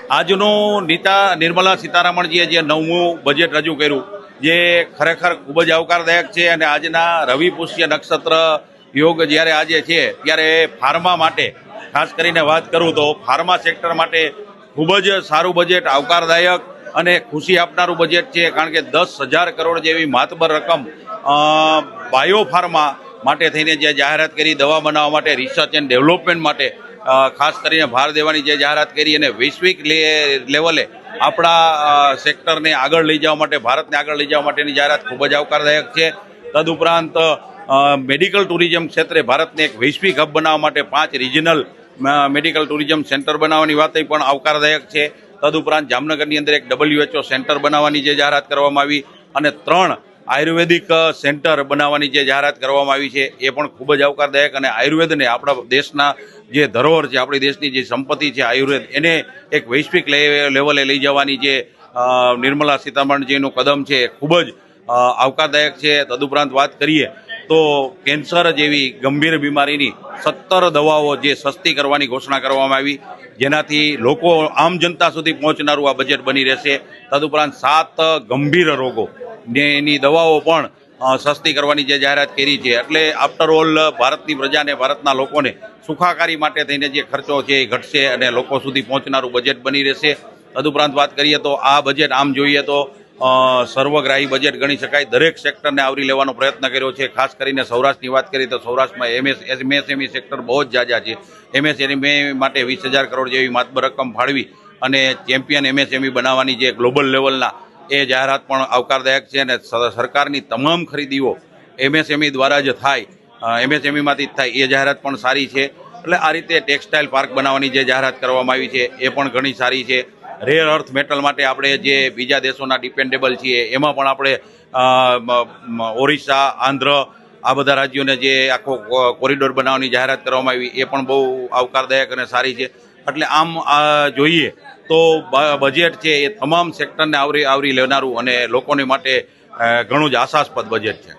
આજનું નિર્મલા સીતારામણજીએ જે 9મું બજેટ રજૂ કર્યું જે ખરેખર ખૂબ જ આવકારદાયક છે અને આજના રવિ પુષ્ય નક્ષત્ર યોગ જ્યારે આજે છે ત્યારે ફાર્મા માટે ખાસ કરીને વાત કરું તો ફાર્મા સેક્ટર માટે ખૂબ જ સારું બજેટ, આવકારદાયક અને ખુશી આપનારું બજેટ છે. કારણ કે 10,000 કરોડ જેવી માતબર રકમ બાયો ફાર્મા માટે થઈને જે જાહેરાત કરી, દવા બનાવવા માટે, રિસર્ચ એન્ડ ડેવલપમેન્ટ માટે ખાસ કરીને ભાર દેવાની જે જાહેરાત કરી અને વૈશ્વિક લેવલે આપણા સેક્ટરને આગળ લઈ જવા માટે, ભારતને આગળ લઈ જવા માટેની જાહેરાત ખૂબ જ આવકારદાયક છે. તદુપરાંત મેડિકલ ટુરિઝમ ક્ષેત્રે ભારતને એક વૈશ્વિક હબ બનાવવા માટે 5 રિજનલ મેડિકલ ટુરિઝમ સેન્ટર બનાવવાની વાત પણ આવકારદાયક છે. તદુપરાંત જામનગરની અંદર એક WHO સેન્ટર બનાવવાની જે જાહેરાત કરવામાં આવી અને 3 આયુર્વેદિક સેન્ટર બનાવવાની જે જાહેરાત કરવામાં આવી છે એ પણ ખૂબ જ આવકારદાયક અને આયુર્વેદને આપણા દેશના જે ધરોહર છે, આપણી દેશની જે સંપત્તિ છે આયુર્વેદ, એને એક વૈશ્વિક લેવલે લઈ જવાની જે નિર્મલા સીતારામણજીનું કદમ છે ખૂબ જ આવકારદાયક છે. તદુપરાંત વાત કરીએ તો કેન્સર જેવી ગંભીર બીમારીની 17 દવાઓ જે સસ્તી કરવાની ઘોષણા કરવામાં આવી, જેનાથી લોકો આમ જનતા સુધી પહોંચનારું આ બજેટ બની રહેશે. તદુપરાંત 7 ગંભીર રોગો એની દવાઓ પણ સસ્તી કરવાની જે જાહેરાત કરી છે. એટલે આફ્ટર ઓલ ભારતની પ્રજાને, ભારતના લોકોને સુખાકારી માટે થઈને જે ખર્ચો છે એ ઘટશે અને લોકો સુધી પહોંચનારું બજેટ બની રહેશે. તદુપરાંત વાત કરીએ તો આ બજેટ આમ જોઈએ તો સર્વગ્રાહી બજેટ ગણી શકાય. દરેક સેક્ટરને આવરી લેવાનો પ્રયત્ન કર્યો છે. ખાસ કરીને સૌરાષ્ટ્રની વાત કરીએ તો સૌરાષ્ટ્રમાં MSME સેક્ટર બહુ જ ઝાઝા છે. MSME માટે 20,000 કરોડ જેવી માતબર રકમ ફાળવી અને ચેમ્પિયન MSME બનાવવાની જે ગ્લોબલ લેવલના એ જાહેરાત પણ આવકારદાયક છે. અને સરકારની તમામ ખરીદીઓ MSME દ્વારા જ થાય, MSMEમાંથી જ થાય એ જાહેરાત પણ સારી છે. એટલે આ રીતે ટેક્સટાઇલ પાર્ક બનાવવાની જે જાહેરાત કરવામાં આવી છે એ પણ ઘણી સારી છે. રેર અર્થ મેટલ માટે આપણે જે બીજા દેશોના ડિપેન્ડેબલ છીએ એમાં પણ આપણે ઓરિસ્સા, આંધ્ર આ બધા રાજ્યોને જે આખો કોરિડોર બનાવવાની જાહેરાત કરવામાં આવી એ પણ બહુ આવકારદાયક અને સારી છે. એટલે આમ જોઈએ તો બજેટ છે એ તમામ સેક્ટરને આવરી લેનારું અને લોકોને માટે ઘણું જ આશાસ્પદ બજેટ છે.